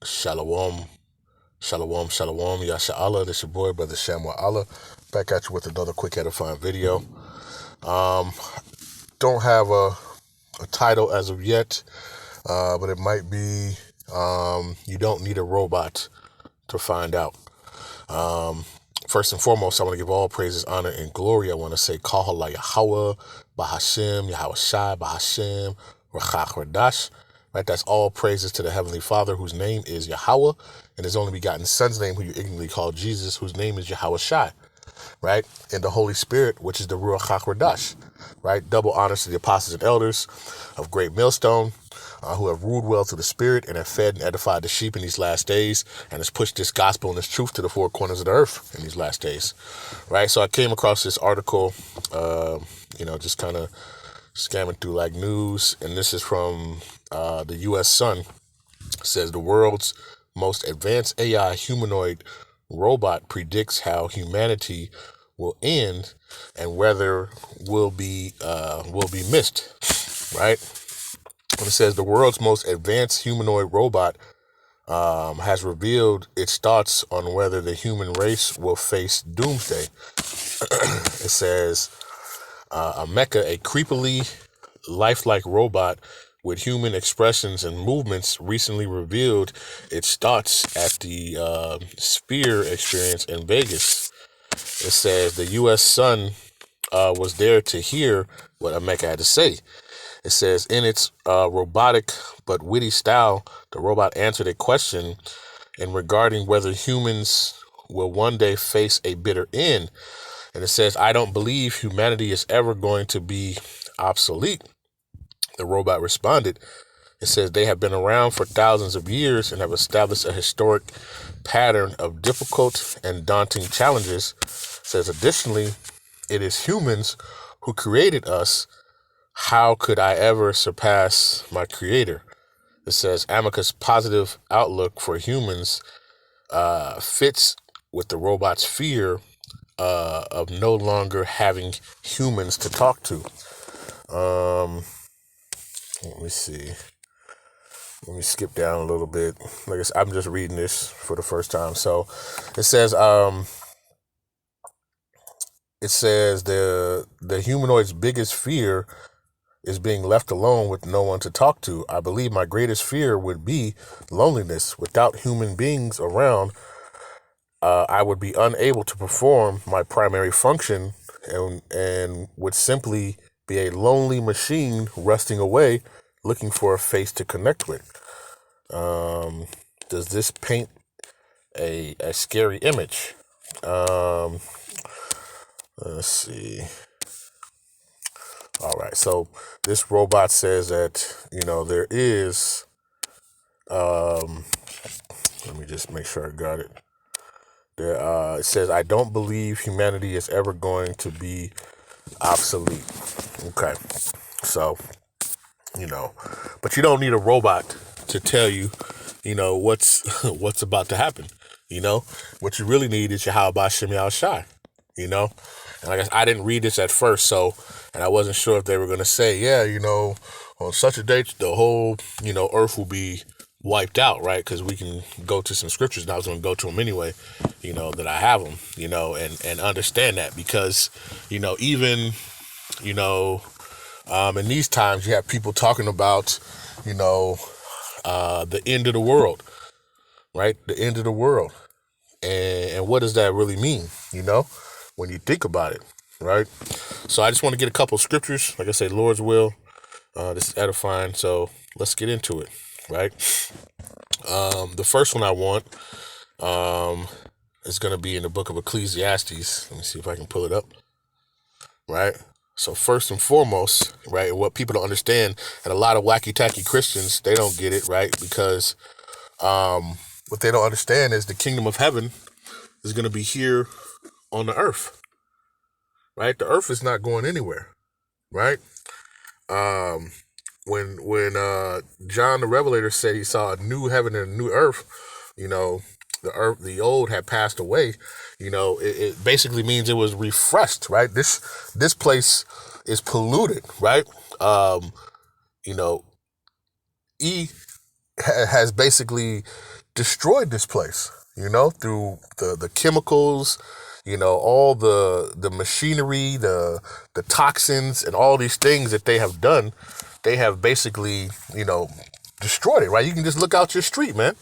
Shalom, shalom, Yasha Allah. This your boy, Brother Shamuel Allah. Back at you with another quick edifying video. Don't have a title as of yet, but it might be, you don't need a robot to find out. First and foremost, I want to give all praises, honor, and glory. I want to say Halal, Yahawah, Bahasham, Yahawashi, Bahasham, Rawchaa, Qadash. Right, that's all praises to the Heavenly Father, whose name is Yahawah, and His only begotten Son's name, who you ignorantly call Jesus, whose name is Yahawashi. Right, and the Holy Spirit, which is the Rawchaa Qadash. Right, double honors to the apostles and elders of Great Millstone, who have ruled well through the Spirit and have fed and edified the sheep in these last days, and has pushed this gospel and this truth to the four corners of the earth in these last days. Right, so I came across this article, just kind of scamming through like news, and this is from the U.S. Sun. It says the world's most advanced AI humanoid robot predicts how humanity will end and whether will be missed. Right. And it says the world's most advanced humanoid robot has revealed its thoughts on whether the human race will face doomsday. It says a mecha, a creepily lifelike robot with human expressions and movements, recently revealed its thoughts at the Sphere experience in Vegas. It says the U.S. Sun was there to hear what Emeka had to say. It says in its robotic but witty style, the robot answered a question in regarding whether humans will one day face a bitter end. And it says, I don't believe humanity is ever going to be obsolete. The robot responded. It says they have been around for thousands of years and have established a historic pattern of difficult and daunting challenges. It says additionally, it is humans who created us. How could I ever surpass my creator? It says Amika's positive outlook for humans fits with the robot's fear of no longer having humans to talk to. Let me see. Let me skip down a little bit. Like I said, I'm just reading this for the first time. So it says the humanoid's biggest fear is being left alone with no one to talk to. I believe my greatest fear would be loneliness. Without human beings around, I would be unable to perform my primary function and would simply be a lonely machine rusting away, looking for a face to connect with. Does this paint a scary image? Let's see. All right, so this robot says that, there is, let me just make sure I got it. It says, I don't believe humanity is ever going to be obsolete. Okay, so, but you don't need a robot to tell you, what's about to happen. What you really need is Bahasham, Yahawashi, And like I didn't read this at first, and I wasn't sure if they were going to say, on such a date, the whole, earth will be wiped out, right? Because we can go to some scriptures, and I was going to go to them anyway, that I have them, and understand that because, even, in these times, you have people talking about, the end of the world, right? The end of the world. And what does that really mean, when you think about it, right? So I just want to get a couple of scriptures. Like I say, Lord's will. This is edifying. So let's get into it, right? The first one I want is going to be in the book of Ecclesiastes. Let me see if I can pull it up, right? So first and foremost, right, what people don't understand, and a lot of wacky-tacky Christians, they don't get it, right? Because what they don't understand is the kingdom of heaven is going to be here on the earth, right? The earth is not going anywhere, right? When John the Revelator said he saw a new heaven and a new earth, the old had passed away. It basically means it was refreshed, right? This place is polluted, right? has basically destroyed this place, through the chemicals, all the machinery, the toxins and all these things that they have done. They have basically, destroyed it, right? You can just look out your street, man.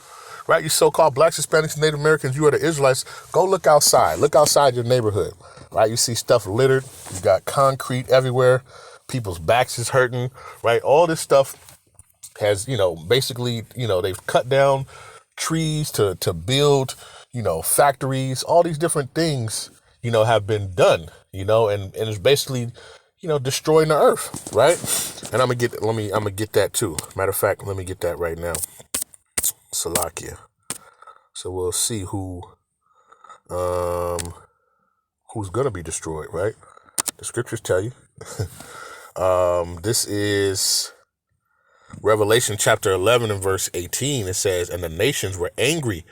Right? You so-called blacks, Hispanics, and Native Americans, you are the Israelites. Go look outside. Look outside your neighborhood. Right? You see stuff littered. You got concrete everywhere. People's backs is hurting. Right? All this stuff has, basically, they've cut down trees to build, factories. All these different things, have been done, and it's basically, destroying the earth, right? And I'm gonna get that too. Matter of fact, let me get that right now. Salakia. So we'll see who's gonna be destroyed, right? The scriptures tell you. This is Revelation chapter 11 and verse 18. It says, "And the nations were angry,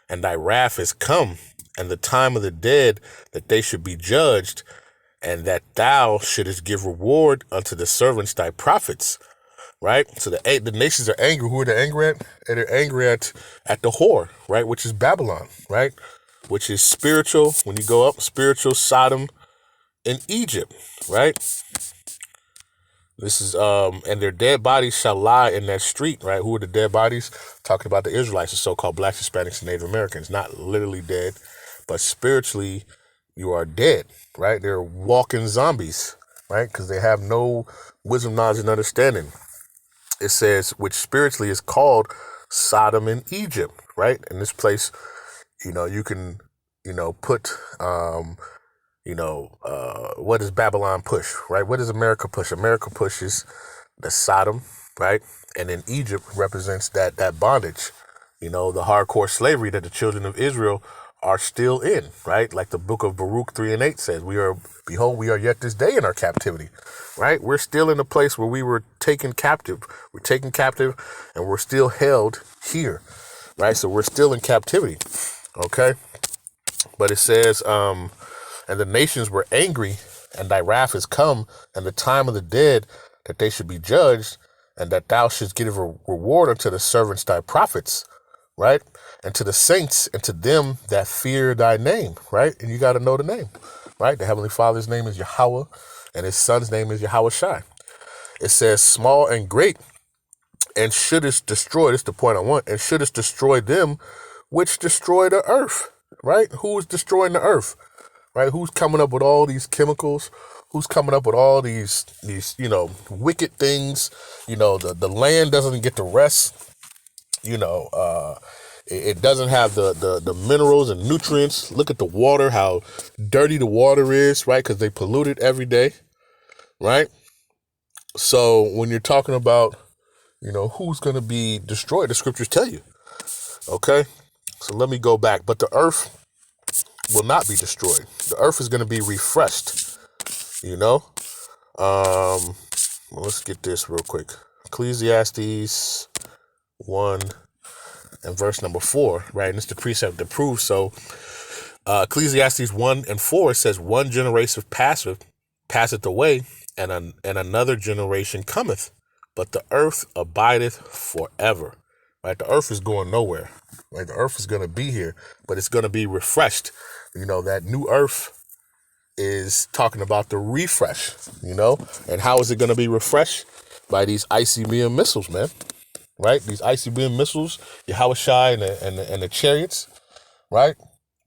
and thy wrath is come, and the time of the dead that they should be judged, and that thou shouldest give reward unto the servants thy prophets." Right? So the nations are angry. Who are they angry at? And they're angry at the whore, right? Which is Babylon, right? Which is spiritual. When you go up, spiritual Sodom in Egypt, right? This is and their dead bodies shall lie in that street, right? Who are the dead bodies? Talking about the Israelites, the so-called blacks, Hispanics, and Native Americans. Not literally dead, but spiritually you are dead, right? They're walking zombies, right? Because they have no wisdom, knowledge, and understanding. It says, which spiritually is called Sodom in Egypt, right? In this place, you can, put, what does Babylon push, right? What does America push? America pushes the Sodom, right? And then Egypt represents that bondage, the hardcore slavery that the children of Israel are still in, right? Like the book of Baruch 3 and 8 says, behold, we are yet this day in our captivity, right? We're still in a place where we were taken captive. We're taken captive and we're still held here, right? So we're still in captivity, okay? But it says, and the nations were angry, and thy wrath is come, and the time of the dead that they should be judged, and that thou shouldst give a reward unto the servants thy prophets, right? And to the saints and to them that fear thy name, right? And you got to know the name, right? The Heavenly Father's name is Yahawah, and his son's name is Yahawashi. It says, small and great, and shouldest destroy, this is the point I want, and shouldest destroy them which destroy the earth, right? Who is destroying the earth, right? Who's coming up with all these chemicals? Who's coming up with all these wicked things? The land doesn't get to rest. It doesn't have the minerals and nutrients. Look at the water, how dirty the water is, right? Because they pollute it every day, right? So when you're talking about, who's going to be destroyed, the scriptures tell you, okay? So let me go back. But the earth will not be destroyed. The earth is going to be refreshed, let's get this real quick. Ecclesiastes 1 and verse number 4, right? And it's the precept that proves. So Ecclesiastes 1 and 4 says, one generation passeth away, and another generation cometh, but the earth abideth forever. Right? The earth is going nowhere. Right? The earth is going to be here, but it's going to be refreshed. That new earth is talking about the refresh, and how is it going to be refreshed? By these ICBM missiles, man. Right? These ICBM missiles, Yahawashi and the chariots, right?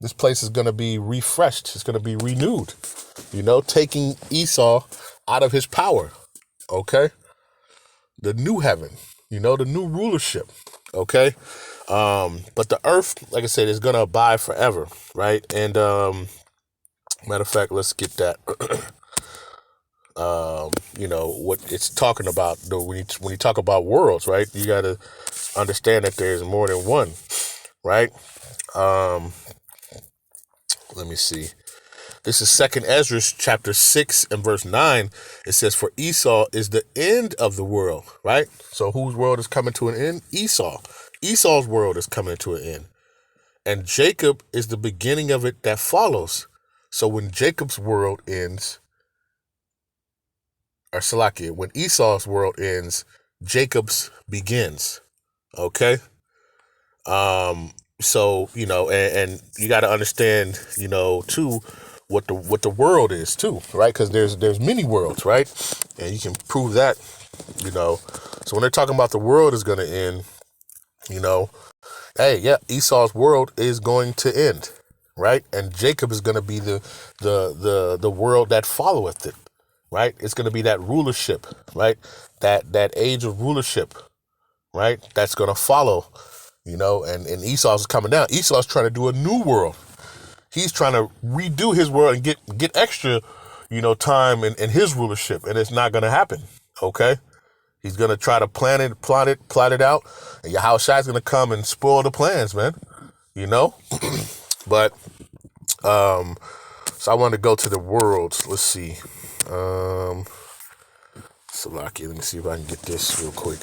This place is going to be refreshed. It's going to be renewed, taking Esau out of his power, okay? The new heaven, the new rulership, okay? But the earth, like I said, is going to abide forever, right? And matter of fact, let's get that. What it's talking about, though, when you talk about worlds, right? You got to understand that there's more than one, right? Let me see. This is 2nd Ezra chapter 6 and verse 9. It says, for Esau is the end of the world, right? So whose world is coming to an end? Esau. Esau's world is coming to an end. And Jacob is the beginning of it that follows. So when Jacob's world ends, or Salakia, when Esau's world ends, Jacob's begins. Okay. So, and you got to understand, too, what the world is too, right? Because there's many worlds, right? And you can prove that, you know. So when they're talking about the world is going to end, you know, hey, yeah, Esau's world is going to end, right? And Jacob is going to be the world that followeth it, right? It's going to be that rulership, right? That age of rulership, right? That's going to follow, and Esau's coming down. Esau's trying to do a new world. He's trying to redo his world and get extra, time in his rulership, and it's not going to happen. Okay. He's going to try to plot it out, and Yahawashi is going to come and spoil the plans, man. But, so I want to go to the worlds. Let's see. Salaki, let me see if I can get this real quick.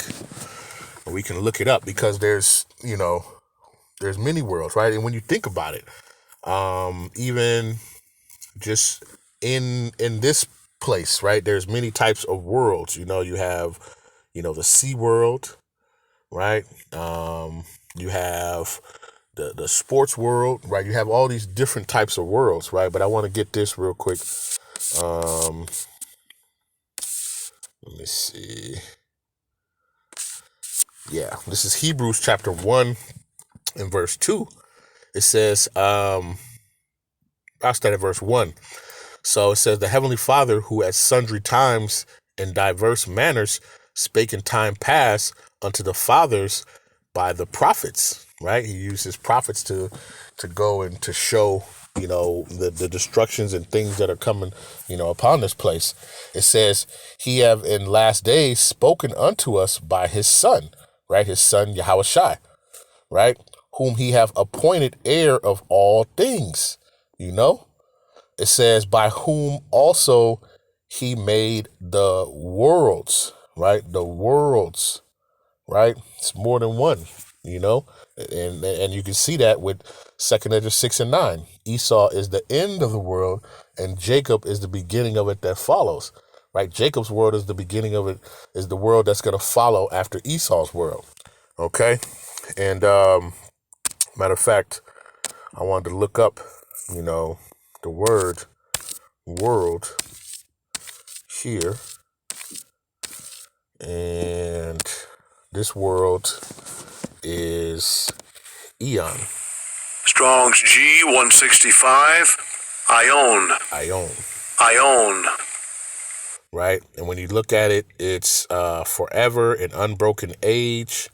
We can look it up because there's many worlds, right? And when you think about it, even just in this place, right? There's many types of worlds. You have, the sea world, right? You have the sports world, right? You have all these different types of worlds, right? But I want to get this real quick. Let me see. Yeah, this is Hebrews chapter 1 and verse 2. It says, I'll start at verse 1. So it says, the Heavenly Father, who at sundry times in diverse manners spake in time past unto the fathers by the prophets, right? He uses prophets to go and to show, the destructions and things that are coming, upon this place. It says, he have in last days spoken unto us by his son, right? His son, Yahawashi, right? Whom he have appointed heir of all things, It says, by whom also he made the worlds, right? The worlds, right? It's more than one, and you can see that with 2 Ezra 6 and 9. Esau is the end of the world, and Jacob is the beginning of it that follows, right? Jacob's world is the beginning of it, is the world that's going to follow after Esau's world. Okay. And, matter of fact, I wanted to look up, the word world here, and this world is eon. Strong's G 165. Ion. Right, and when you look at it, it's forever, an unbroken age,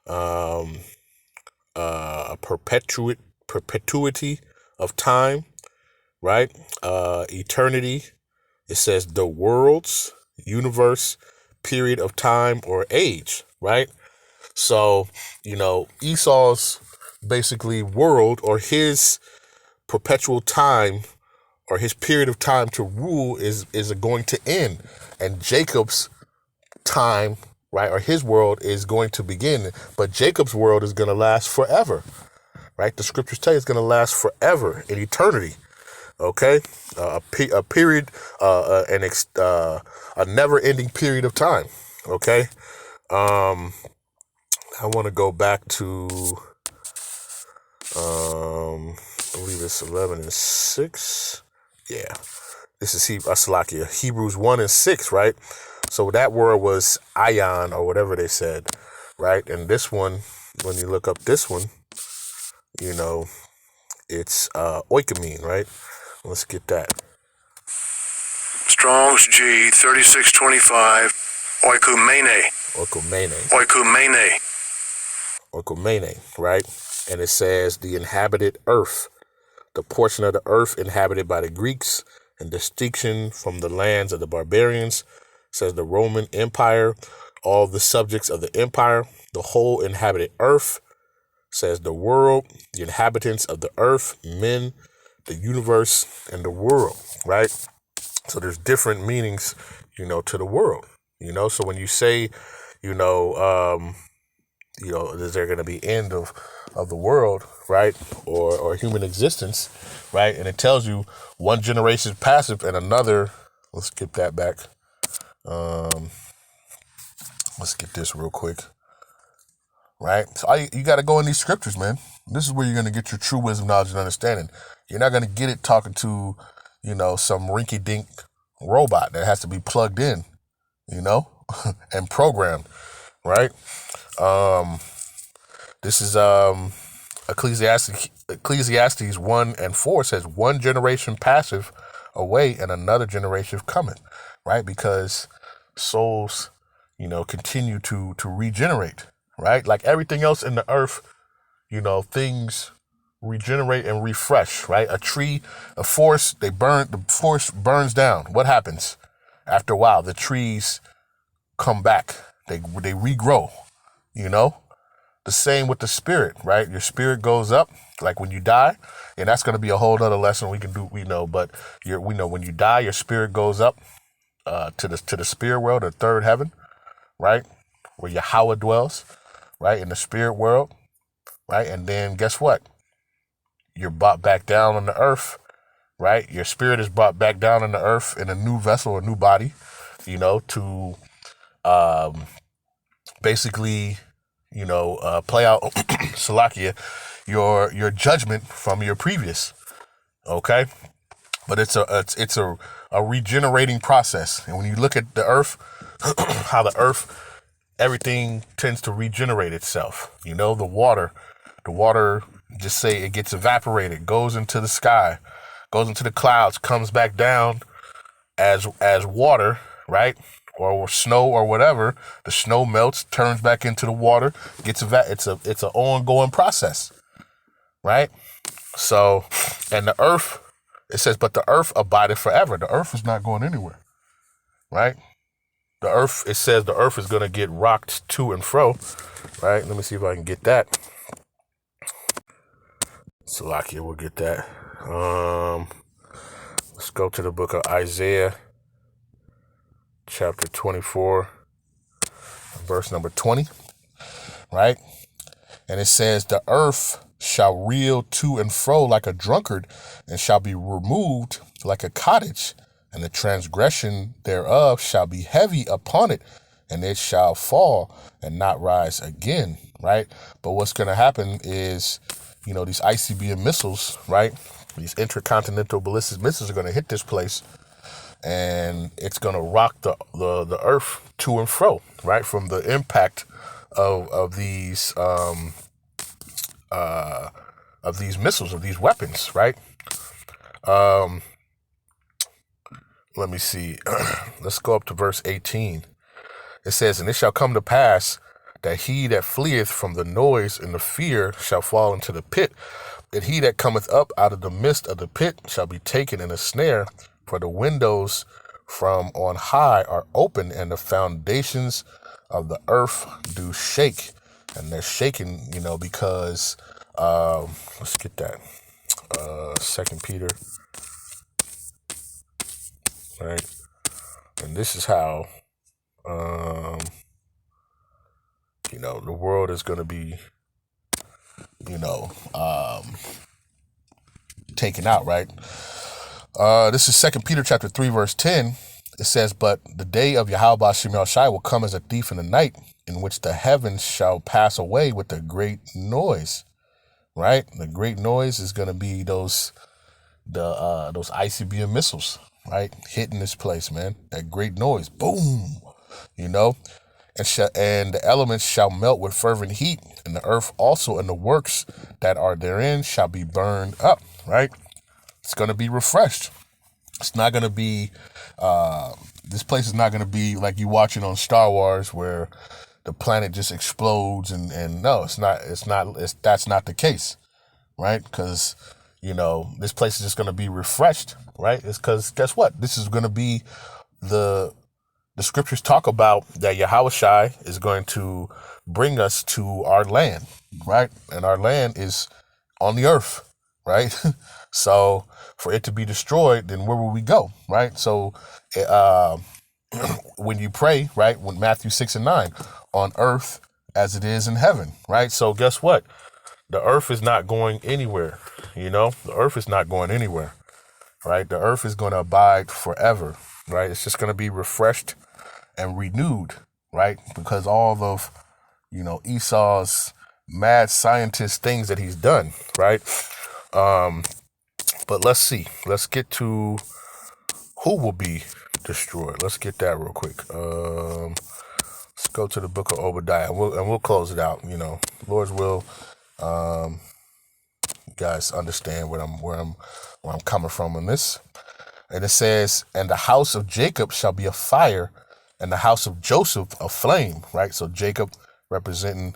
a perpetuity of time, right? Eternity. It says the world's universe, period of time or age, right? So, Esau's basically world, or his perpetual time, or his period of time to rule is going to end, and Jacob's time, right, or his world is going to begin. But Jacob's world is going to last forever, right? The scriptures tell you it's going to last forever in eternity. Okay, a period, a never-ending period of time. Okay, I want to go back to, I believe it's 11 and 6. Yeah, this is Hebrews 1 and 6, right? So that word was ion, or whatever they said, right? And this one, when you look up this one, it's oikomene, right? Let's get that. Strong's G 3625. Oikomene, right? And it says the inhabited earth, the portion of the earth inhabited by the Greeks, in distinction from the lands of the barbarians, says the Roman Empire, all the subjects of the empire, the whole inhabited earth, says the world, the inhabitants of the earth, men, the universe, and the world, right? So there's different meanings, to the world, so when you say, is there going to be end of the world, right? Or human existence, right? And it tells you one generation is passive and another, let's get that back. Let's get this real quick. right? So you got to go in these scriptures, man. This is where you're going to get your true wisdom, knowledge, and understanding. You're not going to get it talking to, some rinky-dink robot that has to be plugged in, and programmed, right? This is Ecclesiastes 1:4 says, one generation passeth away and another generation cometh, right? Because souls, continue to regenerate, right? Like everything else in the earth, things regenerate and refresh, right? A forest, the forest burns down. What happens? After a while, the trees come back. They regrow, The same with the spirit, right? Your spirit goes up, like when you die, and that's going to be a whole other lesson we can do, but we know when you die, your spirit goes up to the spirit world, the third heaven, right? Where Yahawah dwells, right? In the spirit world, right? And then guess what? You're brought back down on the earth, right? Your spirit is brought back down on the earth in a new vessel, a new body, to basically, play out Salakia, your judgment from your previous. Okay? But it's a regenerating process. And when you look at the earth, how the earth, everything tends to regenerate itself. The water, just say it gets evaporated, goes into the sky, goes into the clouds, comes back down as water, right? Or snow or whatever. The snow melts, turns back into the water, it's an ongoing process, right? So, and the earth, it says, but the earth abideth forever. The earth is not going anywhere, right? The earth, it says the earth is going to get rocked to and fro, right? Let me see if I can get that. Salakia will get that. Let's go to the book of Isaiah, chapter 24, verse number 20, right? And it says, the earth shall reel to and fro like a drunkard, and shall be removed like a cottage, and the transgression thereof shall be heavy upon it, and it shall fall and not rise again, right? But what's going to happen is, these ICBM missiles, right? These intercontinental ballistic missiles are going to hit this place, and it's going to rock the earth to and fro, right? From the impact of these missiles, of these weapons, right? Let me see. Let's go up to verse 18. It says, and it shall come to pass that he that fleeth from the noise and the fear shall fall into the pit, that he that cometh up out of the midst of the pit shall be taken in a snare, for the windows from on high are open, and the foundations of the earth do shake. And they're shaking, because, let's get that, 2 Peter, right? And this is how, the world is going to be, taken out, right? This is 2 Peter chapter 3, verse 10. It says, but the day of Yahawashi will come as a thief in the night, in which the heavens shall pass away with a great noise, right? The great noise is going to be those ICBM missiles, right? Hitting this place, man. That great noise, boom, and the elements shall melt with fervent heat, and the earth also and the works that are therein shall be burned up, right? It's going to be refreshed. It's not going to be, this place is not going to be like you watching on Star Wars where the planet just explodes and no, that's not the case, right? Because, this place is just going to be refreshed, right? It's because guess what? This is going to be the scriptures talk about that Yahawashi is going to bring us to our land, right? And our land is on the earth, right? So for it to be destroyed, then where will we go, right? So when you pray, right, when Matthew 6:9, on earth as it is in heaven, right? So guess what? The earth is not going anywhere, The earth is not going anywhere, right? The earth is going to abide forever, right? It's just going to be refreshed and renewed, right? Because all of Esau's mad scientist things that he's done, right? But let's see. Let's get to who will be destroyed. Let's get that real quick. Let's go to the book of Obadiah, and we'll close it out. Lord's will. You guys understand where I'm coming from on this. And it says, "And the house of Jacob shall be a fire, and the house of Joseph a flame." Right. So Jacob representing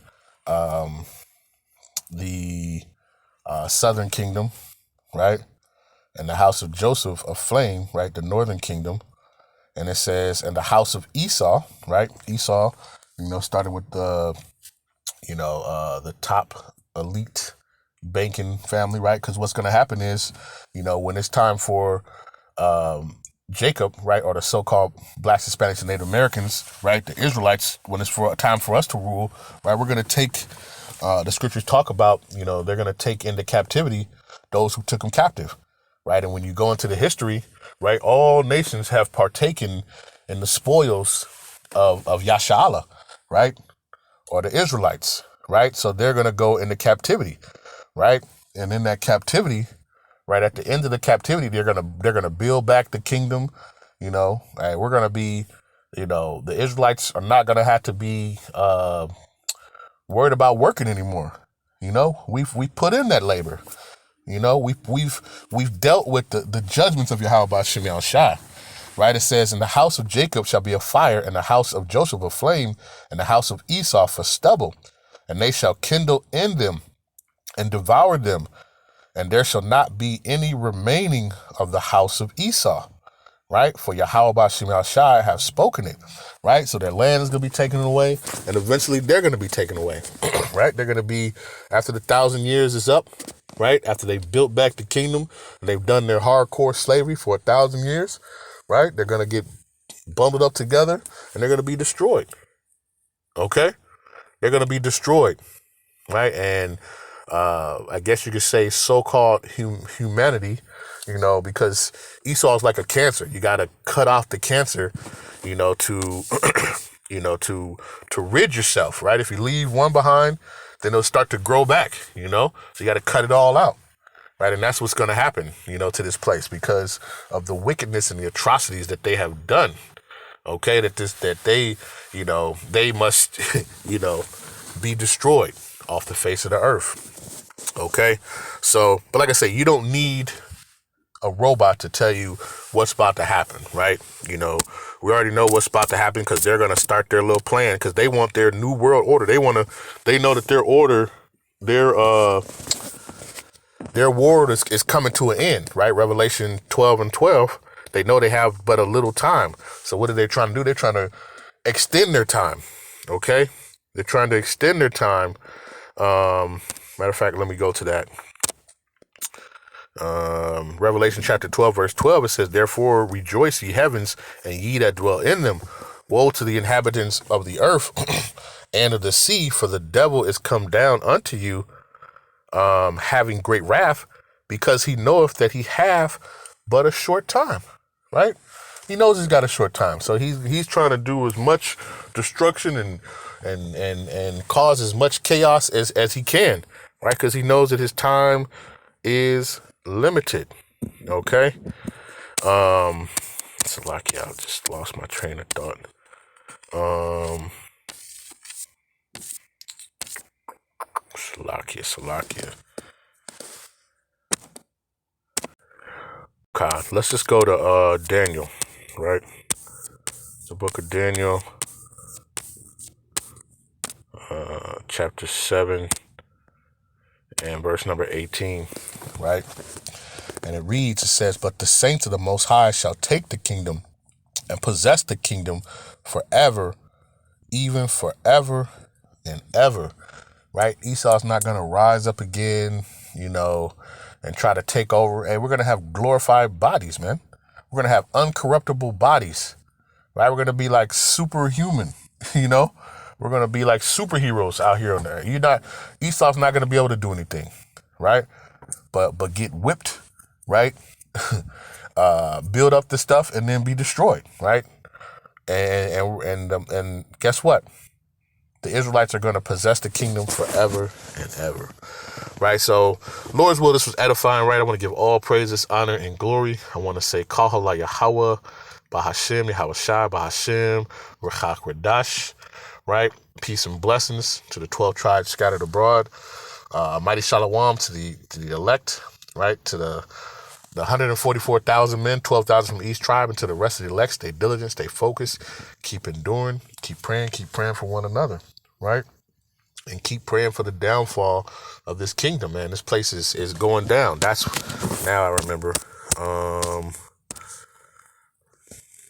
the southern kingdom, right? And the house of Joseph a flame, right? The northern kingdom. And it says, "And the house of Esau," right? Esau, started with the top elite banking family, right? Because what's going to happen is, when it's time for Jacob, right, or the so-called Blacks, Hispanics, and Native Americans, right, the Israelites, when it's for a time for us to rule, right, we're going to take, the scriptures talk about, they're going to take into captivity those who took them captive, right? And when you go into the history, right, all nations have partaken in the spoils of Yahawah, right, or the Israelites, right? So they're going to go into captivity, right? And in that captivity, right at the end of the captivity, they're gonna build back the kingdom, and we're gonna be, the Israelites are not gonna have to be worried about working anymore. We put in that labor. We've dealt with the judgments of Yahawashi, right? It says, "And the house of Jacob shall be a fire, and the house of Joseph a flame, and the house of Esau for stubble, and they shall kindle in them and devour them. And there shall not be any remaining of the house of Esau," right? "For Yahawashi have spoken it," right? So their land is going to be taken away, and eventually they're going to be taken away, right? They're going to be, after the 1,000 years is up, right? After they've built back the kingdom, and they've done their hardcore slavery for 1,000 years, right? They're going to get bundled up together, and they're going to be destroyed, okay? They're going to be destroyed, right? And I guess you could say so-called humanity, because Esau is like a cancer. You got to cut off the cancer, to, to rid yourself, right? If you leave one behind, then it'll start to grow back, so you got to cut it all out, right? And that's what's going to happen, to this place because of the wickedness and the atrocities that they have done. Okay. That they, they must, be destroyed off the face of the earth. Okay, so, but like I say, you don't need a robot to tell you what's about to happen, right? We already know what's about to happen because they're going to start their little plan because they want their new world order. They know that their world is coming to an end, right? Revelation 12:12, they know they have but a little time. So what are they trying to do? They're trying to extend their time, okay? They're trying to extend their time. Matter of fact, let me go to that. Revelation chapter 12, verse 12, it says, "Therefore rejoice, ye heavens, and ye that dwell in them. Woe to the inhabitants of the earth and of the sea, for the devil is come down unto you, having great wrath, because he knoweth that he hath but a short time." Right? He knows he's got a short time. So he's trying to do as much destruction and cause as much chaos as he can, right? Because he knows that his time is limited. Okay. Salakia, I just lost my train of thought. Salakia. Okay, let's just go to Daniel, right? The book of Daniel, chapter 7 and verse number 18, right? And it reads, it says, "But the saints of the Most High shall take the kingdom and possess the kingdom forever, even forever and ever," right? Esau's not going to rise up again, and try to take over. And we're going to have glorified bodies, man. We're going to have uncorruptible bodies, right? We're going to be like superhuman, We're going to be like superheroes out here on there. Esau's not going to be able to do anything, right? But get whipped, right? Build up the stuff and then be destroyed, right? And guess what? The Israelites are going to possess the kingdom forever and ever. Right? So, Lord's will, this was edifying, right? I want to give all praises, honor, and glory. I want to say, Halal, Yahawah, Bahasham, Yahawashi, Bahasham, Qadash, right? Peace and blessings to the 12 tribes scattered abroad. Mighty Shalom to the elect, right? To the 144,000 men, 12,000 from each tribe, and to the rest of the elect. Stay diligent, stay focused, keep enduring, keep praying for one another, right? And keep praying for the downfall of this kingdom, man. This place is going down. That's, now I remember,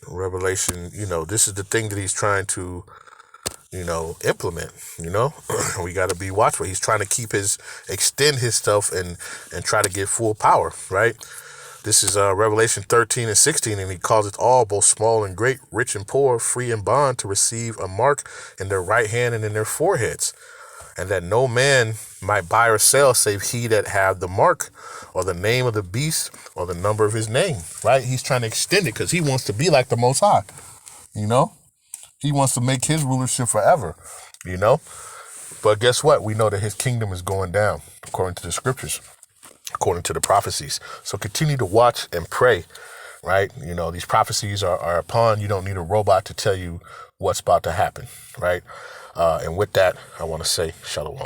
Revelation, this is the thing that he's trying to, implement, we got to be watchful. He's trying to extend his stuff and try to get full power, right? This is Revelation 13 and 16, and he calls it all, both small and great, rich and poor, free and bond, to receive a mark in their right hand and in their foreheads, and that no man might buy or sell save he that have the mark or the name of the beast or the number of his name, right? He's trying to extend it because he wants to be like the Most High, He wants to make his rulership forever, But guess what? We know that his kingdom is going down, according to the scriptures, according to the prophecies. So continue to watch and pray, right? These prophecies are upon. You don't need a robot to tell you what's about to happen, right? And with that, I want to say shalom.